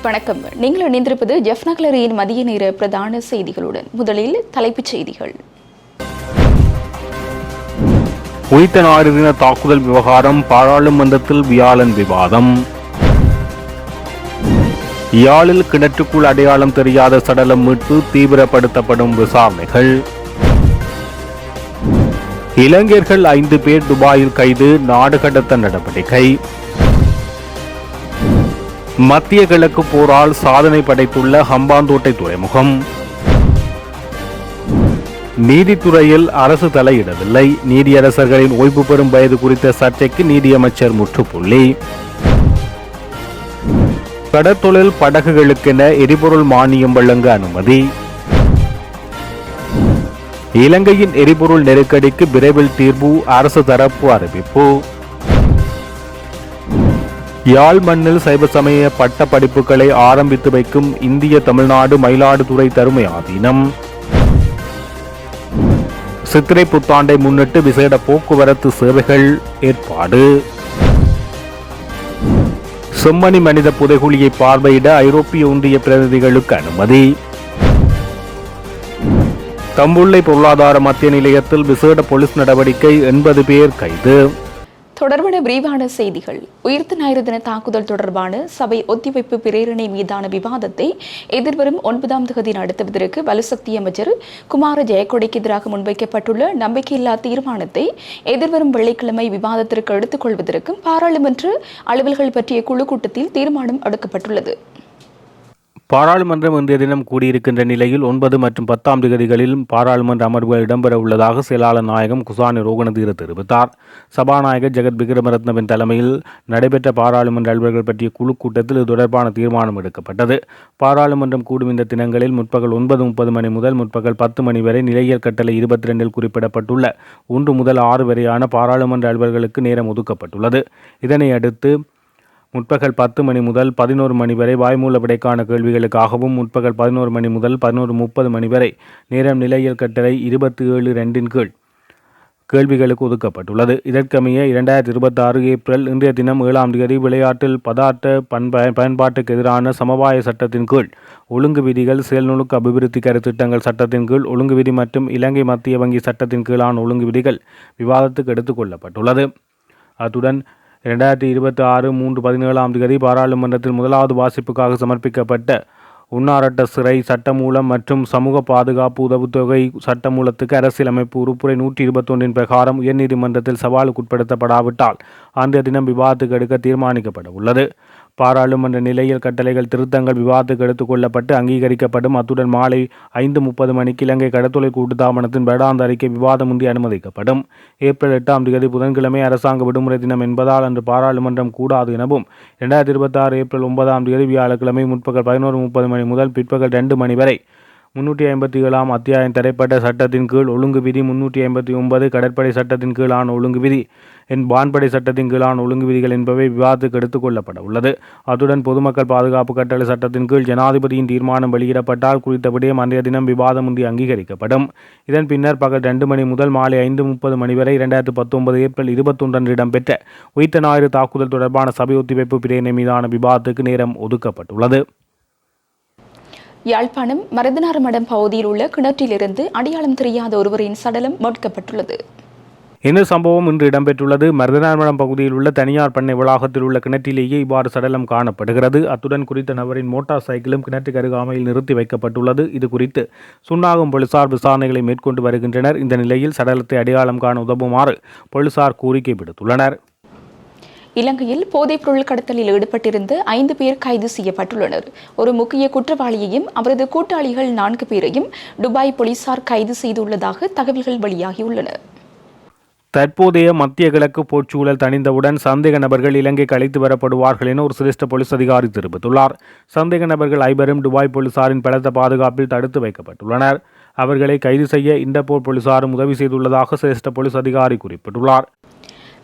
வணக்கம். நீங்கள் இணைந்திருப்பது ஜெஃப்னக்லரியின் மதிய நேர பிரதான செய்திகளுடன். முதலில் தலைப்புச் செய்திகள். உயிர்த்த ஞாயிறு தின தாக்குதல் விவகாரம் பாராளுமன்றத்தில் வியாழன் விவாதம். யாழில் கிணற்றுக்குள் அடையாளம் தெரியாத சடலம் மீட்பு தீவிரப்படுத்தப்படும் விசாரணைகள். இலங்கையர்கள் 5 பேர் துபாயில் கைது, நாடு கடத்த நடவடிக்கை. மத்திய கிழக்கு போரால் சாதனை படைத்துள்ள ஹம்பாந்தோட்டை துறைமுகம். நீதித்துறையில் அரசு தலையிடவில்லை, நீதியரசர்களின் ஓய்வு பெறும் வயது குறித்த சர்ச்சைக்கு நீதியமைச்சர் முற்றுப்புள்ளி. கடற்தொழில் படகுகளுக்கென எரிபொருள் மானியம் வழங்க அனுமதி. இலங்கையின் எரிபொருள் நெருக்கடிக்கு விரைவில் தீர்வு, அரசு தரப்பு அறிவிப்பு. யாழ் மண்ணில் சைவ சமய பட்ட படிப்புகளை ஆரம்பித்து வைக்கும் இந்திய தமிழ்நாடு மயிலாடுதுறை தருமை ஆதீனம். சித்திரை புத்தாண்டை முன்னிட்டு விசேட போக்குவரத்து சேவைகள் ஏற்பாடு. செம்மணி மனித புதைகுழியை பார்வையிட ஐரோப்பிய ஒன்றிய பிரதிநிதிகளுக்கு அனுமதி. தம்புள்ளை பொருளாதார மத்திய நிலையத்தில் விசேட போலீஸ் நடவடிக்கை, 80 பேர் கைது. தொடர்பான விரிவான செய்திகள். உயிர்த்த ஞாயிறு தின தாக்குதல் தொடர்பான சபை ஒத்திவைப்பு பிரேரணை மீதான விவாதத்தை எதிர்வரும் 9ஆம் தேதி நடத்துவதற்கு வலுசக்தி அமைச்சர் குமார ஜெயக்கொடிக்கு எதிராக முன்வைக்கப்பட்டுள்ள நம்பிக்கையில்லா தீர்மானத்தை எதிர்வரும் வெள்ளிக்கிழமை விவாதத்திற்கு எடுத்துக் கொள்வதற்கும் பாராளுமன்ற அலுவல்கள் பற்றிய குழு கூட்டத்தில் தீர்மானம் எடுக்கப்பட்டுள்ளது. பாராளுமன்றம் இன்றைய தினம் கூடியிருக்கின்ற நிலையில் 9 மற்றும் 10ஆம் தேதிகளில் பாராளுமன்ற அமர்வுகள் இடம்பெற உள்ளதாக செயலாளர் நாயகம் குசானி ரோகணதீர தெரிவித்தார். சபாநாயகர் ஜெகத் விக்ரமரத்னவின் தலைமையில் நடைபெற்ற பாராளுமன்ற அலுவல்கள் பற்றிய குழு கூட்டத்தில் இது தொடர்பான தீர்மானம் எடுக்கப்பட்டது. பாராளுமன்றம் கூடும் இந்த தினங்களில் முற்பகல் 9:30 மணி முதல் முற்பகல் 10 மணி வரை நிலையியல் கட்டளை 22 குறிப்பிடப்பட்டுள்ள 1 முதல் 6 வரையான பாராளுமன்ற அலுவல்களுக்கு நேரம் ஒதுக்கப்பட்டுள்ளது. இதனை அடுத்து முற்பகல் 10 மணி முதல் 11 மணி வரை வாய்மூல விடைக்கான கேள்விகளுக்காகவும், முற்பகல் 11 மணி முதல் 11:30 மணி வரை நேரம் நிலையியல் கட்டளை 27(2) கீழ் கேள்விகளுக்கு ஒதுக்கப்பட்டுள்ளது. இதற்கமைய 2026 ஏப்ரல் இன்றைய தினம் 7ஆம் தேதி விளையாட்டில் பதார்த்த பயன்பாட்டுக்கு எதிரான சமவாய சட்டத்தின் கீழ் ஒழுங்கு விதிகள், செயல்நுணுக்க அபிவிருத்தி கருத்திட்டங்கள் சட்டத்தின் கீழ் ஒழுங்கு விதி மற்றும் இலங்கை மத்திய வங்கி சட்டத்தின் கீழான ஒழுங்கு விதிகள் விவாதத்துக்கு எடுத்துக் கொள்ளப்பட்டுள்ளது. அத்துடன் 2026 3/17ஆம் தேதி பாராளுமன்றத்தில் முதலாவது வாசிப்புக்காக சமர்ப்பிக்கப்பட்ட உண்ணாரட்ட சிறை சட்டமூலம் மற்றும் சமூக பாதுகாப்பு உதவுத்தொகை சட்டமூலத்துக்கு அரசியலமைப்பு உறுப்புரை 121 பிரகாரம் உயர்நீதிமன்றத்தில் சவாலுக்குட்படுத்தப்படாவிட்டால் அன்றைய தினம் விவாதத்துக்கு எடுக்க தீர்மானிக்கப்பட உள்ளது. பாராளுமன்ற நிலையியல் கட்டளைகள் திருத்தங்கள் விவாதத்துக்கு எடுத்துக் கொள்ளப்பட்டு அங்கீகரிக்கப்படும். அத்துடன் மாலை 5:30 மணிக்கு இலங்கை கடற்தொழில் கூட்டுத்தாபனத்தின் வருடாந்த அறிக்கை விவாதமின்றி அனுமதிக்கப்படும். ஏப்ரல் 8ஆம் தேதி புதன்கிழமை அரசாங்க விடுமுறை தினம் என்பதால் அன்று பாராளுமன்றம் கூடாது எனவும் 2026 ஏப்ரல் 9ஆம் தேதி வியாழக்கிழமை முற்பகல் 11:30 மணி முதல் பிற்பகல் 2 மணி வரை 357ஆம் அத்தியாயம் தடைப்பட்ட சட்டத்தின் கீழ் ஒழுங்கு விதி, 359 கடற்படை சட்டத்தின் கீழான ஒழுங்கு விதி, வான்படை சட்டத்தின் கீழான ஒழுங்கு விதிகள் என்பவை விவாதத்துக்கு எடுத்துக் கொள்ளப்பட உள்ளது. அத்துடன் பொதுமக்கள் பாதுகாப்பு கட்டளை சட்டத்தின் கீழ் ஜனாதிபதியின் தீர்மானம் வெளியிடப்பட்டால் குறித்த விடயம் அன்றைய தினம் விவாதமின்றி அங்கீகரிக்கப்படும். இதன் பின்னர் பகல் 2 மணி முதல் மாலை 5:30 மணி வரை 2019 ஏப்ரல் 21 இடம்பெற்ற உயிர்த்த ஞாயிறு தாக்குதல் தொடர்பான சபை ஒத்திவைப்பு பிரேரணை மீதான விவாதத்துக்கு நேரம் ஒதுக்கப்பட்டுள்ளது. யாழ்ப்பாணம் மருதனார் மடம் பகுதியில் உள்ள கிணற்றிலிருந்து அடையாளம் தெரியாத ஒருவரின் சடலம் மீட்கப்பட்டுள்ளது. இந்த சம்பவம் இன்று இடம்பெற்றுள்ளது. மருதனார்மடம் பகுதியில் உள்ள தனியார் பண்ணை வளாகத்தில் உள்ள கிணற்றிலேயே இவ்வாறு சடலம் காணப்படுகிறது. அத்துடன் குறித்த நபரின் மோட்டார் சைக்கிளும் கிணற்றுக்கு அருகாமையில் நிறுத்தி வைக்கப்பட்டுள்ளது. இது குறித்து சுன்னாகம் போலீசார் விசாரணைகளை மேற்கொண்டு வருகின்றனர். இந்த நிலையில் சடலத்தை அடையாளம் காண உதவுமாறு போலீசார் கோரிக்கை விடுத்துள்ளனர். இலங்கையில் போதைப்பொருள் கடத்தலில் ஈடுபட்டிருந்த 5 பேர் கைது செய்யப்பட்டுள்ளனர். ஒரு முக்கிய குற்றவாளியையும் அவரது கூட்டாளிகள் 4 பேரையும் துபாய் போலீசார் கைது செய்துள்ளதாக தகவல்கள் வெளியாகியுள்ளன. தற்போதைய மத்திய கிழக்கு போர்ச்சூழல் தணிந்தவுடன் சந்தேக நபர்கள் இலங்கைக்கு அழைத்து வரப்படுவார்கள் என ஒரு சிரேஷ்ட போலீஸ் அதிகாரி தெரிவித்துள்ளார். சந்தேக நபர்கள் 5 துபாய் போலீசாரின் பலத்த பாதுகாப்பில் தடுத்து வைக்கப்பட்டுள்ளனர். அவர்களை கைது செய்ய இன்டர்போல் போலீசாரும் உதவி செய்துள்ளதாக சிரேஷ்ட போலீஸ் அதிகாரி குறிப்பிட்டுள்ளார்.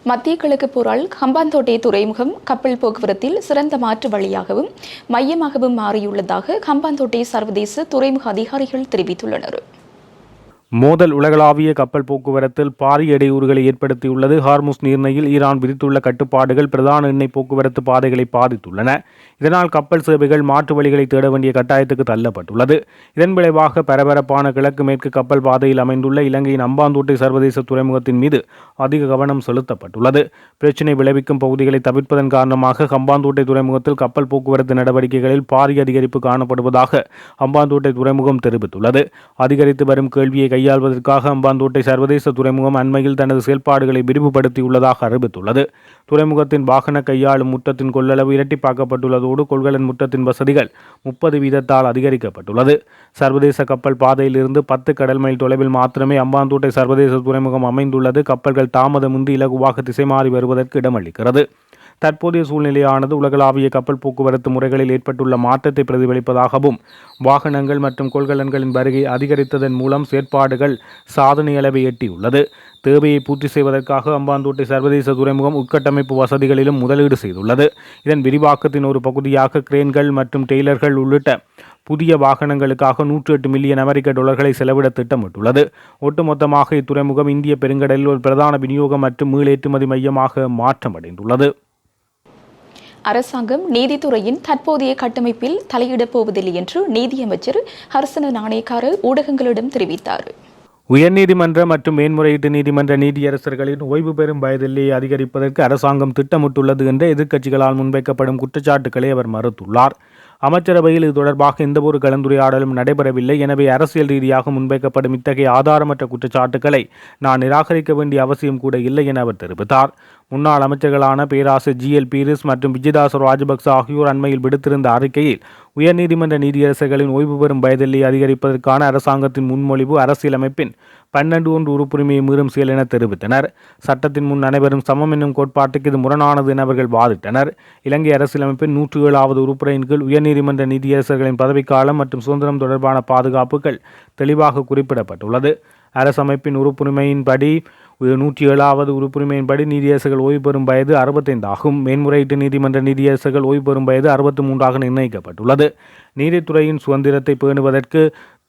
மத்திய கிழக்கு போரால் ஹம்பாந்தோட்டை துறைமுகம் கப்பல் போக்குவரத்தில் சிறந்த மாற்று வழியாகவும் மையமாகவும் மாறியுள்ளதாக ஹம்பாந்தோட்டை சர்வதேச துறைமுக அதிகாரிகள் தெரிவித்துள்ளனர். மோதல் உலகளாவிய கப்பல் போக்குவரத்தில் பாரிய இடையூறுகளை ஏற்படுத்தியுள்ளது. ஹார்முஸ் நீர்நிலையில் ஈரான் விதித்துள்ள கட்டுப்பாடுகள் பிரதான எண்ணெய் போக்குவரத்து பாதைகளை பாதித்துள்ளன. இதனால் கப்பல் சேவைகள் மாற்று வழிகளை தேட வேண்டிய கட்டாயத்துக்கு தள்ளப்பட்டுள்ளது. இதன் விளைவாக பரபரப்பான கிழக்கு மேற்கு கப்பல் பாதையில் அமைந்துள்ள இலங்கையின் அம்பாந்தோட்டை சர்வதேச துறைமுகத்தின் மீது அதிக கவனம் செலுத்தப்பட்டுள்ளது. பிரச்சினை விளைவிக்கும் பகுதிகளை தவிர்ப்பதன் காரணமாக அம்பாந்தோட்டை துறைமுகத்தில் கப்பல் போக்குவரத்து நடவடிக்கைகளில் பாரிய அதிகரிப்பு காணப்படுவதாக அம்பாந்தோட்டை துறைமுகம் தெரிவித்துள்ளது. அதிகரித்து வரும் கேள்வியை கையாள்வதற்காக அம்பாந்தோட்டை சர்வதேச துறைமுகம் அண்மையில் தனது செயல்பாடுகளை விரிவுபடுத்தியுள்ளதாக அறிவித்துள்ளது. துறைமுகத்தின் வாகன கையாளும் முற்றத்தின் கொள்ளளவு இரட்டிப்பாக்கப்பட்டுள்ளதோடு கொள்கலன் முற்றத்தின் வசதிகள் 30 வீதத்தால் அதிகரிக்கப்பட்டுள்ளது. சர்வதேச கப்பல் பாதையிலிருந்து 10 கடல் மைல் தொலைவில் மாத்திரமே அம்பாந்தோட்டை சர்வதேச துறைமுகம் அமைந்துள்ளது. கப்பல்கள் தாமதமின்றி இலகுவாக திசை மாறி வருவதற்கு இடமளிக்கிறது. தற்போதைய சூழ்நிலையானது உலகளாவிய கப்பல் போக்குவரத்து முறைகளில் ஏற்பட்டுள்ள மாற்றத்தை பிரதிபலிப்பதாகவும் வாகனங்கள் மற்றும் கொள்கலன்களின் வருகை அதிகரித்ததன் மூலம் செயற்பாடுகள் சாதனை அளவை எட்டியுள்ளது. தேவையை பூர்த்தி செய்வதற்காக அம்பாந்தோட்டை சர்வதேச துறைமுகம் உட்கட்டமைப்பு வசதிகளிலும் முதலீடு செய்துள்ளது. இதன் விரிவாக்கத்தின் ஒரு பகுதியாக கிரேன்கள் மற்றும் டெய்லர்கள் உள்ளிட்ட புதிய வாகனங்களுக்காக 108 மில்லியன் அமெரிக்க டாலர்களை செலவிட திட்டமிட்டுள்ளது. ஒட்டுமொத்தமாக இத்துறைமுகம் இந்திய பெருங்கடலில் ஒரு பிரதான விநியோகம் மற்றும் மீளேற்றுமதி மையமாக மாற்றமடைந்துள்ளது. அரசாங்கம் நீதித்துறையின் தற்போதைய கட்டமைப்பில் தலையிடப் போவதில்லை என்று நீதியமைச்சர் ஹர்சன நாணயக்கார ஊடகங்களிடம் தெரிவித்தார். உயர்நீதிமன்ற மற்றும் மேன்முறையீட்டு நீதிமன்ற நீதியரசர்களின் ஓய்வு பெறும் வயதிலேயே அதிகரிப்பதற்கு அரசாங்கம் திட்டமிட்டுள்ளது என்ற எதிர்க்கட்சிகளால் முன்வைக்கப்படும் குற்றச்சாட்டுக்களை அவர் மறுத்துள்ளார். அமைச்சரவையில் இது தொடர்பாக எந்தவொரு கலந்துரையாடலும் நடைபெறவில்லை. எனவே அரசியல் ரீதியாக முன்வைக்கப்படும் இத்தகைய ஆதாரமற்ற குற்றச்சாட்டுக்களை நான் நிராகரிக்க வேண்டிய அவசியம் கூட இல்லை என அவர் தெரிவித்தார். முன்னாள் அமைச்சர்களான பேராசிரியர் ஜி.எல். பீரிஸ் மற்றும் விஜயதாச ராஜபக்ச ஆகியோர் அண்மையில் விடுத்திருந்த அறிக்கையில் உயர்நீதிமன்ற நீதியரசர்களின் ஓய்வு பெறும் வயதில்லை அதிகரிப்பதற்கான அரசாங்கத்தின் முன்மொழிவு அரசியலமைப்பின் 12(1) உறுப்புரிமையை மீறும் செயல் என தெரிவித்தனர். சட்டத்தின் முன் அனைவரும் சமம் என்னும் கோட்பாட்டுக்கு இது முரணானது என அவர்கள் வாதிட்டனர். இலங்கை அரசியலமைப்பின் 107வது உறுப்புரையின் கீழ் உயர்நீதிமன்ற நீதியரசர்களின் பதவிக்காலம் மற்றும் சுதந்திரம் தொடர்பான பாதுகாப்புகள் தெளிவாக குறிப்பிடப்பட்டுள்ளது. அரசமைப்பின் உறுப்புரிமையின்படி 107வது உறுப்புரிமையின்படி நீதியரசர்கள் ஓய்வு பெறும் வயது 65 ஆகும். மேன்முறையீட்டு நீதிமன்ற நீதியரசர்கள் ஓய்வு பெறும் வயது 63 நிர்ணயிக்கப்பட்டுள்ளது. நீதித்துறையின் சுதந்திரத்தை பேணுவதற்கு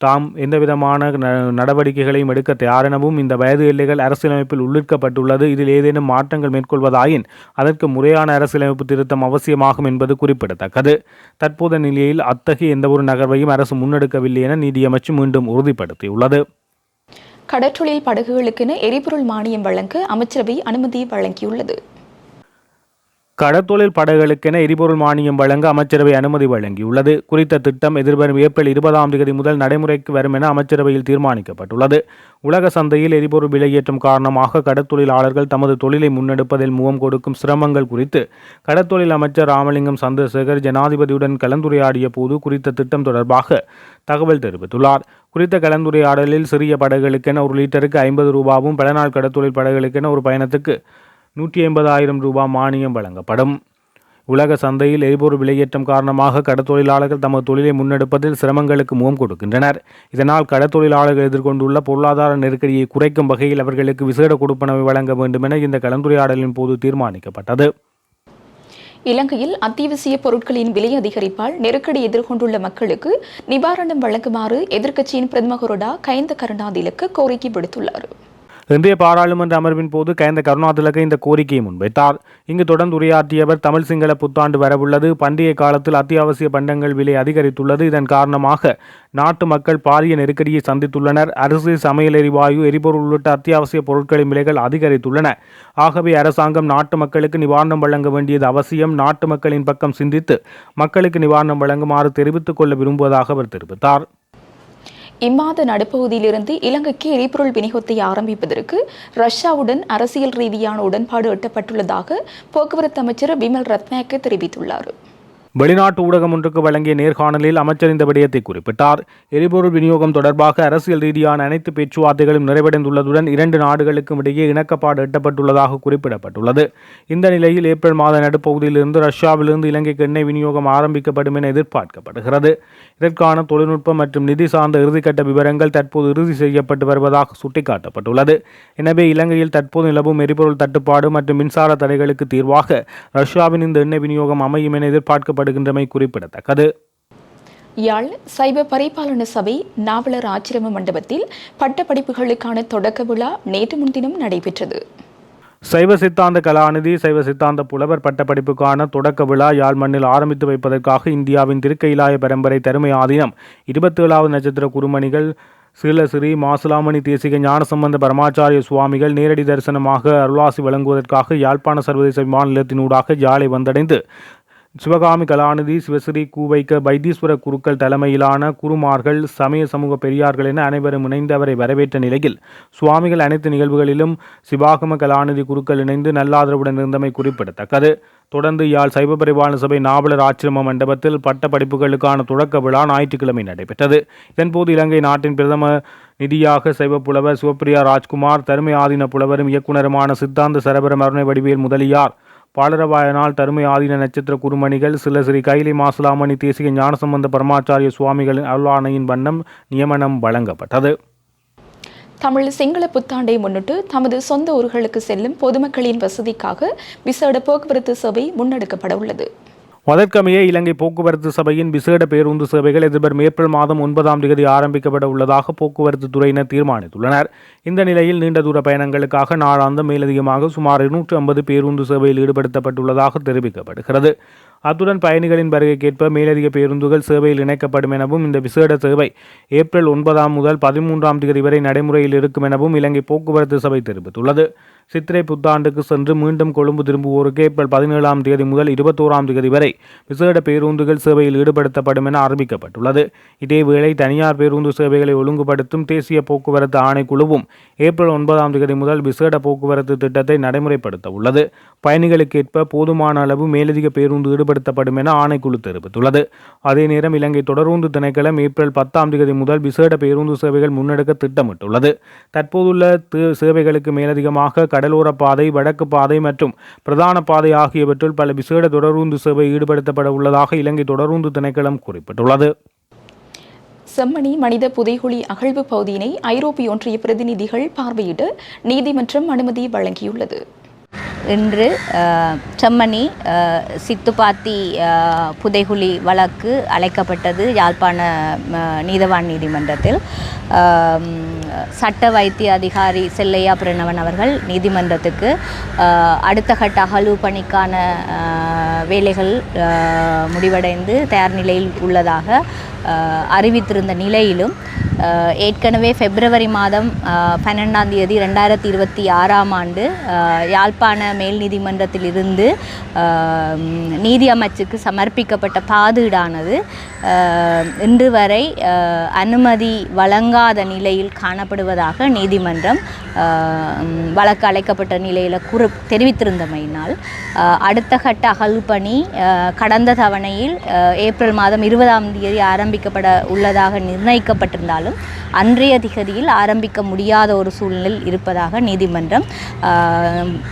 தாம் எந்தவிதமான நடவடிக்கைகளையும் எடுக்க தயாரெனவும் இந்த வயது எல்லைகள் அரசியலமைப்பில் உள்ளிருக்கப்பட்டுள்ளது. இதில் ஏதேனும் மாற்றங்கள் மேற்கொள்வதாயின் அதற்கு முறையான அரசியலமைப்பு திருத்தம் அவசியமாகும் என்பது குறிப்பிடத்தக்கது. தற்போதைய நிலையில் அத்தகைய எந்தவொரு நகர்வையும் அரசு முன்னெடுக்கவில்லை என நீதியமைச்சு மீண்டும் உறுதிப்படுத்தியுள்ளது. கடற்றொழில் படகுகளுக்கென எரிபொருள் மானியம் வழங்க அமைச்சரவை அனுமதி வழங்கியுள்ளது. கடற்தொழில் படகுகளுக்கென எரிபொருள் மானியம் வழங்க அமைச்சரவை அனுமதி வழங்கியுள்ளது. குறித்த திட்டம் எதிர்வரும் ஏப்ரல் 20 முதல் நடைமுறைக்கு வரும் என அமைச்சரவையில் தீர்மானிக்கப்பட்டுள்ளது. உலக சந்தையில் எரிபொருள் விலையேற்றம் காரணமாக கடற்தொழிலாளர்கள் தமது தொழிலை முன்னெடுப்பதில் முகம் கொடுக்கும் சிரமங்கள் குறித்து கடற்தொழில் அமைச்சர் ராமலிங்கம் சந்திரசேகர் ஜனாதிபதியுடன் கலந்துரையாடிய போது குறித்த திட்டம் தொடர்பாக தகவல் தெரிவித்துள்ளார். குறித்த கலந்துரையாடலில் சிறிய படகுகளுக்கென 1 லிட்டருக்கு 50 ரூபாவும் பல நாள் கடற்தொழில் படகுகளுக்கென ஒரு பயணத்துக்கு 150,000 ரூபாய் மானியம் வழங்கப்படும். உலக சந்தையில் எரிபொருள் விலையேற்றம் காரணமாக கடற்தொழிலாளர்கள் தமது தொழிலை முன்னெடுப்பதில் சிரமங்களுக்கு முகம் கொடுக்கின்றனர். இதனால் கடற்தொழிலாளர்கள் எதிர்கொண்டுள்ள பொருளாதார நெருக்கடியை குறைக்கும் வகையில் அவர்களுக்கு விசேட கொடுப்பனவை வழங்க வேண்டும் என இந்த கலந்துரையாடலின் போது தீர்மானிக்கப்பட்டது. இலங்கையில் அத்தியாவசிய பொருட்களின் விலை அதிகரிப்பால் நெருக்கடி எதிர்கொண்டுள்ள மக்களுக்கு நிவாரணம் வழங்குமாறு எதிர்க்கட்சியின் பிரதம கொறடா கயந்த கருணாதிலக்கு கோரிக்கை விடுத்துள்ளார். இன்றைய பாராளுமன்ற அமர்வின் போது கயந்த கருணாதிலக இந்த கோரிக்கையை முன்வைத்தார். இங்கு தொடர்ந்து உரையாற்றியவர் தமிழ் சிங்கள புத்தாண்டு வரவுள்ளது. பண்டிகை காலத்தில் அத்தியாவசிய பண்டங்கள் விலை அதிகரித்துள்ளது. இதன் காரணமாக நாட்டு மக்கள் பாரிய நெருக்கடியை சந்தித்துள்ளனர். அரிசி, சமையல் எரிவாயு, எரிபொருள் உள்ளிட்ட அத்தியாவசிய பொருட்களின் விலைகள் அதிகரித்துள்ளன. ஆகவே அரசாங்கம் நாட்டு மக்களுக்கு நிவாரணம் வழங்க வேண்டியது அவசியம். நாட்டு மக்களின் பக்கம் சிந்தித்து மக்களுக்கு நிவாரணம் வழங்குமாறு தெரிவித்துக் கொள்ள விரும்புவதாக அவர் தெரிவித்தார். இம்மாத நடுப்பகுதியிலிருந்து இலங்கைக்கு எரிபொருள் விநியோகத்தை ஆரம்பிப்பதற்கு ரஷ்யாவுடன் அரசியல் ரீதியான உடன்பாடு எட்டப்பட்டுள்ளதாக போக்குவரத்து அமைச்சர் பிமல் ரத்நாயக்க தெரிவித்துள்ளார். வெளிநாட்டு ஊடகம் ஒன்றுக்கு வழங்கிய நேர்காணலில் அமைச்சர் இந்த விடயத்தை குறிப்பிட்டார். எரிபொருள் விநியோகம் தொடர்பாக அரசியல் ரீதியான அனைத்து பேச்சுவார்த்தைகளும் நிறைவடைந்துள்ளதுடன் 2 நாடுகளுக்கும் இடையே இணக்கப்பாடு எட்டப்பட்டுள்ளதாக குறிப்பிடப்பட்டுள்ளது. இந்த நிலையில் ஏப்ரல் மாத நடுப்பகுதியிலிருந்து ரஷ்யாவிலிருந்து இலங்கைக்கு எண்ணெய் விநியோகம் ஆரம்பிக்கப்படும் என எதிர்பார்க்கப்படுகிறது. இதற்கான தொழில்நுட்ப மற்றும் நிதி சார்ந்த இறுதிக்கட்ட விவரங்கள் தற்போது இறுதி செய்யப்பட்டு வருவதாக சுட்டிக்காட்டப்பட்டுள்ளது. எனவே இலங்கையில் தற்போது நிலவும் எரிபொருள் தட்டுப்பாடு மற்றும் மின்சார தடைகளுக்கு தீர்வாக ரஷ்யாவின் இந்த எண்ணெய் விநியோகம் அமையும் என எதிர்பார்க்கப்படுகின்றமை குறிப்பிடத்தக்கது. யாழ் சைவ பரிபாலன சபை நாவலர் ஆச்சிரம மண்டபத்தில் பட்டப்படிப்புகளுக்கான தொடக்க விழா நேற்று முன்தினம் நடைபெற்றது. சைவ சித்தாந்த கலாநிதி சைவ சித்தாந்த புலவர் பட்டப்படிப்புக்கான தொடக்க விழா யாழ் மண்ணில் ஆரம்பித்து வைப்பதற்காக இந்தியாவின் திருக்கைலாய பரம்பரை தருமை ஆதீனம் 27வது நட்சத்திர குருமணிகள் சீலசிறி மாசுலாமணி தேசிக ஞானசம்பந்த பரமாச்சாரிய சுவாமிகள் நேரடி தரிசனமாக அருளாசி வழங்குவதற்காக யாழ்ப்பாண சர்வதேச விமான நிலையத்தினூடாக யாழை வந்தடைந்து சிவகாமி கலாநிதி சிவஸ்ரீ கூவைக்க வைத்தீஸ்வர குருக்கள் தலைமையிலான குருமார்கள் சமய சமூக பெரியார்கள் என அனைவரும் இணைந்து அவரை வரவேற்ற நிலையில் சுவாமிகள் அனைத்து நிகழ்வுகளிலும் சிவாகம கலாநிதி குருக்கள் இணைந்து நல்லாதரவுடன் இருந்தமை குறிப்பிடத்தக்கது. தொடர்ந்து யாழ் சைவ பரிபாலன சபை நாவலர் ஆச்சிரம மண்டபத்தில் பட்ட படிப்புகளுக்கான தொடக்க விழா ஞாயிற்றுக்கிழமை நடைபெற்றது. இதன்போது இலங்கை நாட்டின் பிரதம நிதியாக சைவ புலவர் சிவப்பிரியா ராஜ்குமார், தருமை ஆதீன புலவரும் இயக்குநருமான சித்தாந்த சரபர மருணை வடிவேல் முதலியார், பாலரவாயனால் தருமை ஆதீன நட்சத்திர குருமணிகள் சிலசிறி கைலை மாசுலாமணி தேசிக ஞானசம்பந்த பரமாச்சாரிய சுவாமிகளின் அருளாணையின் வண்ணம் நியமனம் வழங்கப்பட்டது. தமிழ் சிங்கள புத்தாண்டை முன்னிட்டு தமது சொந்த ஊர்களுக்கு செல்லும் பொதுமக்களின் வசதிக்காக விசேட போக்குவரத்து சேவை முன்னெடுக்கப்பட உள்ளது. அதற்கமைய இலங்கை போக்குவரத்து சபையின் விசேட பேருந்து சேவைகள் எதிர்வரும் ஏப்ரல் மாதம் 9ஆம் தேதி ஆரம்பிக்கப்பட உள்ளதாக போக்குவரத்து துறையினர் தீர்மானித்துள்ளனர். இந்த நிலையில் நீண்ட தூர பயணங்களுக்காக நாளாந்தம் மேலதிகமாக சுமார் 250 பேருந்து சேவையில் ஈடுபடுத்தப்பட்டுள்ளதாக தெரிவிக்கப்படுகிறது. அத்துடன் பயணிகளின் வருகைக்கேற்ப மேலதிக பேருந்துகள் சேவையில் இணைக்கப்படும் எனவும் இந்த விசேட சேவை ஏப்ரல் 9 முதல் 13ஆம் தேதி வரை நடைமுறையில் இருக்கும் எனவும் இலங்கை போக்குவரத்து சபை தெரிவித்துள்ளது. சித்திரை புத்தாண்டுக்கு சென்று மீண்டும் கொழும்பு திரும்புவோருக்கு ஏப்ரல் 17ஆம் தேதி முதல் 21ஆம் தேதி வரை விசேட பேருந்துகள் சேவையில் ஈடுபடுத்தப்படும் என அறிவிக்கப்பட்டுள்ளது. இதேவேளை தனியார் பேருந்து சேவைகளை ஒழுங்குபடுத்தும் தேசிய போக்குவரத்து ஆணைக்குழுவும் ஏப்ரல் 9ஆம் தேதி முதல் விசேட போக்குவரத்து திட்டத்தை நடைமுறைப்படுத்த உள்ளது. பயணிகளுக்கேற்ப போதுமான அளவு மேலதிக பேருந்து ஈடுபடுத்தப்படும் என ஆணைக்குழு தெரிவித்துள்ளது. அதே நேரம் இலங்கை தொடருந்து திணைக்களம் ஏப்ரல் 10ஆம் தேதி முதல் விசேட பேருந்து சேவைகள் முன்னெடுக்க திட்டமிட்டுள்ளது. தற்போதுள்ள சேவைகளுக்கு மேலதிகமாக கடலோர பாதை, வடக்கு பாதை மற்றும் பிரதான பாதை ஆகியவற்றில் பல விசேட தொடருந்து சேவை ஈடுபடுத்தப்பட உள்ளதாக இலங்கை தொடருந்து திணைக்களம் குறிப்பிட்டுள்ளது. செம்மணி மனித புதைகுழி அகழ்வு பகுதியினை ஐரோப்பிய ஒன்றிய பிரதிநிதிகள் பார்வையிட்டு நீதிமன்றம் அனுமதி வழங்கியுள்ளது. இன்று செம்மணி சித்துப்பாத்தி புதைகுழி வழக்கு அழைக்கப்பட்டது யாழ்ப்பாண நீதவான் நீதிமன்றத்தில். சட்ட வைத்திய அதிகாரி செல்லையா பிரணவன் அவர்கள் நீதிமன்றத்துக்கு அடுத்த கட்ட அகழ்வு பணிக்கான வேலைகள் முடிவடைந்து தயார் நிலையில் உள்ளதாக அறிவித்திருந்த நிலையிலும் ஏற்கனவே பிப்ரவரி மாதம் 12ஆம் தேதி 2026ஆம் ஆண்டு யாழ்ப்பாண மேல் நீதிமன்றத்திலிருந்து நீதி அமைச்சுக்கு சமர்ப்பிக்கப்பட்ட பாதீடானது இன்று வரை அனுமதி வழங்காத நிலையில் காணப்படுவதாக நீதிமன்றம் வழக்கு அழைக்கப்பட்ட நிலையில் தெரிவித்திருந்தமையினால் அடுத்த கட்ட அகழ்வு பணி கடந்த தவணையில் ஏப்ரல் மாதம் 20ஆம் தேதி ஆரம்பிக்கப்பட உள்ளதாக நிர்ணயிக்கப்பட்டிருந்தாலும் அன்றைய திகதியில் ஆரம்பிக்க முடியாத ஒரு சூழ்நிலை இருப்பதாக நீதிமன்றம்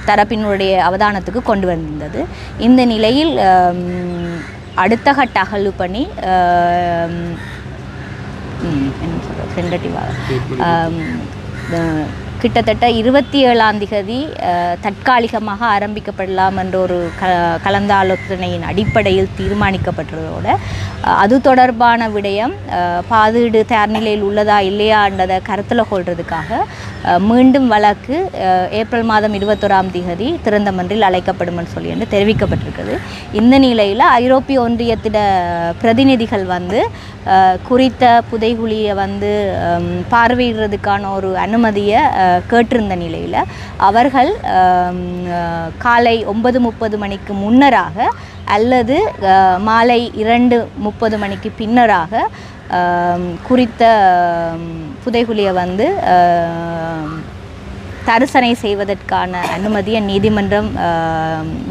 தரப்பினுடைய அவதானத்துக்கு கொண்டு வந்திருந்தது. இந்த நிலையில் அடுத்த கட்ட அகழ்வு பணி கிட்டத்தட்ட 27ஆம் தேதி தற்காலிகமாக ஆரம்பிக்கப்படலாம் என்ற ஒரு கலந்தாலோசனையின் அடிப்படையில் தீர்மானிக்கப்பட்டதோடு அது தொடர்பான விடயம் பாதீடு தயார் நிலையில் உள்ளதா இல்லையா என்றதை கருத்தில் கொள்வதற்காக மீண்டும் வழக்கு ஏப்ரல் மாதம் 21ஆம் தேதி திறந்த மன்றில் அழைக்கப்படும் சொல்லி என்று தெரிவிக்கப்பட்டிருக்கிறது. இந்த நிலையில் ஐரோப்பிய ஒன்றியத்திட பிரதிநிதிகள் குறித்த புதைகுழியை பார்வையிடுறதுக்கான ஒரு அனுமதியை கேட்டிருந்த நிலையில் அவர்கள் காலை 9:30 மணிக்கு முன்னராக அல்லது மாலை 2:30 மணிக்கு பின்னராக குறித்த புதைகுழியை தரிசனை செய்வதற்கான அனுமதியை நீதிமன்றம்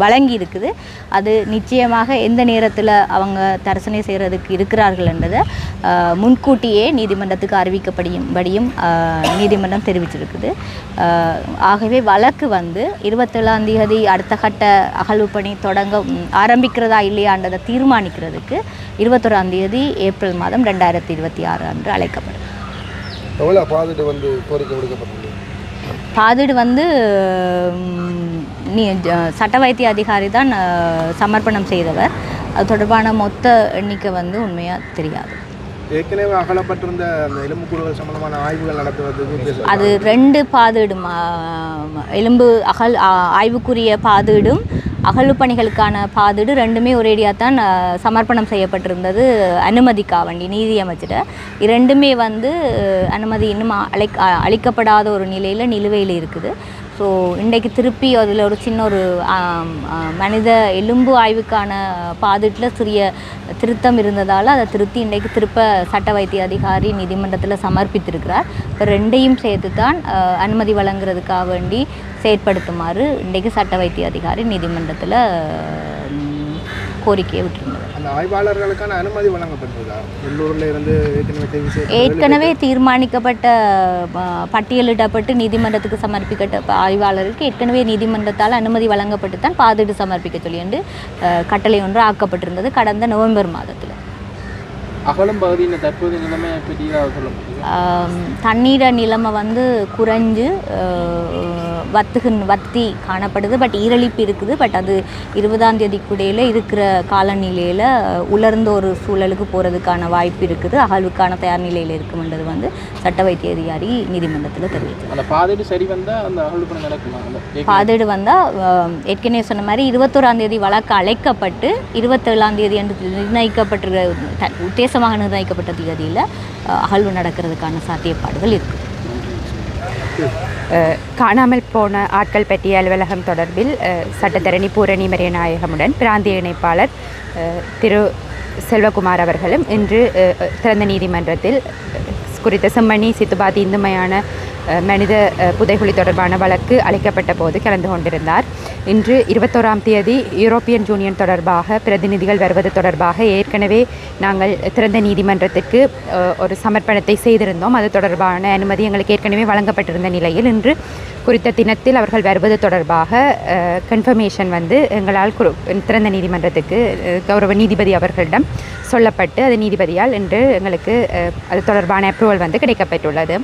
வழங்கி இருக்குது. அது நிச்சயமாக எந்த நேரத்தில் அவங்க தரிசனை செய்கிறதுக்கு இருக்கிறார்கள் என்றதை முன்கூட்டியே நீதிமன்றத்துக்கு அறிவிக்கப்படியும் நீதிமன்றம் தெரிவிச்சிருக்குது. ஆகவே வழக்கு 27ஆம் தேதி அடுத்த கட்ட அகழ்வு பணி ஆரம்பிக்கிறதா இல்லையான்றதை தீர்மானிக்கிறதுக்கு 21ஆம் தேதி ஏப்ரல் மாதம் 2026 அன்று அழைக்கப்படும். பாதீடு சட்ட வைத்திய அதிகாரி தான் சமர்ப்பணம் செய்தவர். அது தொடர்பான மொத்த எண்ணிக்கை வந்து உண்மையாக தெரியாது. ஏற்கனவே அகலப்பட்டிருந்த அந்த எலும்புக்கூடுகள் சம்பந்தமான ஆய்வுகள் நடத்துவதற்கு அது 2 பாதீடும் எலும்பு ஆய்வுக்குரிய பாதீடும் அகழ்வு பணிகளுக்கான பாதீடு 2மே ஒரேடியாக தான் சமர்ப்பணம் செய்யப்பட்டிருந்தது அனுமதிக்கா வேண்டி நீதி அமைச்சிட்ட. 2மே வந்து அனுமதி இன்னும் அளிக்கப்படாத ஒரு நிலையில் நிலுவையில் இருக்குது. ஸோ இன்றைக்கு திருப்பி அதில் ஒரு சின்ன ஒரு மனித எலும்பு ஆய்வுக்கான பாதீட்டில் சிறிய திருத்தம் இருந்ததால் அதை இன்றைக்கு திருப்ப சட்ட வைத்திய அதிகாரி நீதிமன்றத்தில் சமர்ப்பித்திருக்கிறார். இப்போ 2ஐயும் சேர்த்து தான் அனுமதி வழங்குறதுக்காக வேண்டி செயற்படுத்துமாறு இன்றைக்கு சட்ட வைத்திய அதிகாரி நீதிமன்றத்தில் கோரிக்கையை விட்டிருந்தது. அந்த ஆய்வாளர்களுக்கான அனுமதி வழங்கப்பட்டதா? உள்ளூரில் இருந்து ஏற்கனவே தீர்மானிக்கப்பட்ட பட்டியலிடப்பட்டு நீதிமன்றத்துக்கு சமர்ப்பிக்கப்பட்ட ஆய்வாளருக்கு ஏற்கனவே நீதிமன்றத்தால் அனுமதி வழங்கப்பட்டு தான் பாதீடு சமர்ப்பிக்க சொல்லி என்று கட்டளை ஒன்று ஆக்கப்பட்டிருந்தது கடந்த நவம்பர் மாதத்தில். அகலம் பகுதியின் தற்போது நிலைமை பெரியதாக சொல்ல முடியும். தண்ணீர நிலைமை வந்து குறைஞ்சு வத்தி காணப்படுது. பட் ஈரழிப்பு இருக்குது. பட் அது 20ஆம் தேதிக்குடையில் இருக்கிற காலநிலையில் உலர்ந்த ஒரு சூழலுக்கு போகிறதுக்கான வாய்ப்பு இருக்குது. அகழ்வுக்கான தயார் நிலையில் இருக்கும்ன்றது வந்து சட்ட வைத்திய அதிகாரி நீதிமன்றத்தில் தெரிவித்தார். அந்த பாதீடு சரி வந்தால் அந்த அகழ்வு பணி நடக்குமா? பாதீடு வந்தால் ஏற்கனவே சொன்ன மாதிரி 21ஆம் தேதி வழக்கு அழைக்கப்பட்டு 27ஆம் தேதி என்று நிர்ணயிக்கப்பட்டிருக்க உத்தேசமாக நிர்ணயிக்கப்பட்ட தேதியில் அகழ்வு நடக்கிறதுக்கான சாத்தியப்பாடுகள் இருக்குது. காணாமல் போன ஆட்கள் பற்றிய அலுவலகம் தொடர்பில் சட்டத்தரணி பூரணி மரியநாயகமுடன் பிராந்திய இணைப்பாளர் திரு செல்வகுமார் அவர்களும் இன்று திறந்த நீதிமன்றத்தில் குறித்த செம்மணி சித்துபாத்தி இந்துமையான மனித புதைகுழி தொடர்பான வழக்கு அளிக்கப்பட்ட போது கலந்து கொண்டிருந்தார். இன்று 21ஆம் தேதி யூரோப்பியன் யூனியன் தொடர்பாக பிரதிநிதிகள் வருவது தொடர்பாக ஏற்கனவே நாங்கள் திறந்த நீதிமன்றத்திற்கு ஒரு சமர்ப்பணத்தை செய்திருந்தோம். அது தொடர்பான அனுமதி எங்களுக்கு ஏற்கனவே வழங்கப்பட்டிருந்த நிலையில் இன்று குறித்த தினத்தில் அவர்கள் வருவது தொடர்பாக கன்ஃபர்மேஷன் வந்து எங்களால் திறந்த நீதிமன்றத்துக்கு கௌரவ நீதிபதி அவர்களிடம் சொல்லப்பட்டு அது நீதிபதியால் இன்று எங்களுக்கு அது தொடர்பான அப்ரூவல் வந்து கிடைக்கப்பட்டுள்ளது.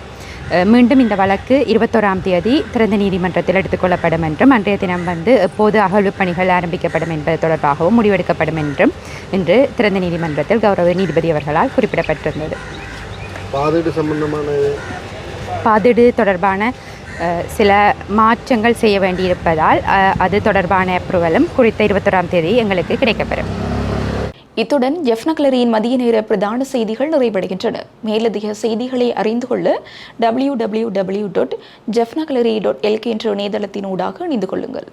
மீண்டும் இந்த வழக்கு 21ஆம் தேதி திறந்த நீதிமன்றத்தில் எடுத்துக்கொள்ளப்படும் என்றும் அன்றைய தினம் வந்து எப்போது அகழ்வு பணிகள் ஆரம்பிக்கப்படும் என்பது தொடர்பாகவும் முடிவெடுக்கப்படும் என்றும் இன்று திறந்த நீதிமன்றத்தில் கௌரவ நீதிபதி அவர்களால் குறிப்பிடப்பட்டிருந்தது. பாதீடு தொடர்பான சில மாற்றங்கள் செய்ய வேண்டியிருப்பதால் அது தொடர்பான அப்ரூவலும் குறித்த 21ஆம் தேதி எங்களுக்கு கிடைக்கப்பெறும். இத்துடன் ஜெஃப்னக்லரியின் மதிய நேர பிரதான செய்திகள் நிறைவடைகின்றன. மேலதிக செய்திகளை அறிந்து கொள்ள www.jeffnaclery.lk என்ற இணையதளத்தினூடாக இணைந்து கொள்ளுங்கள்.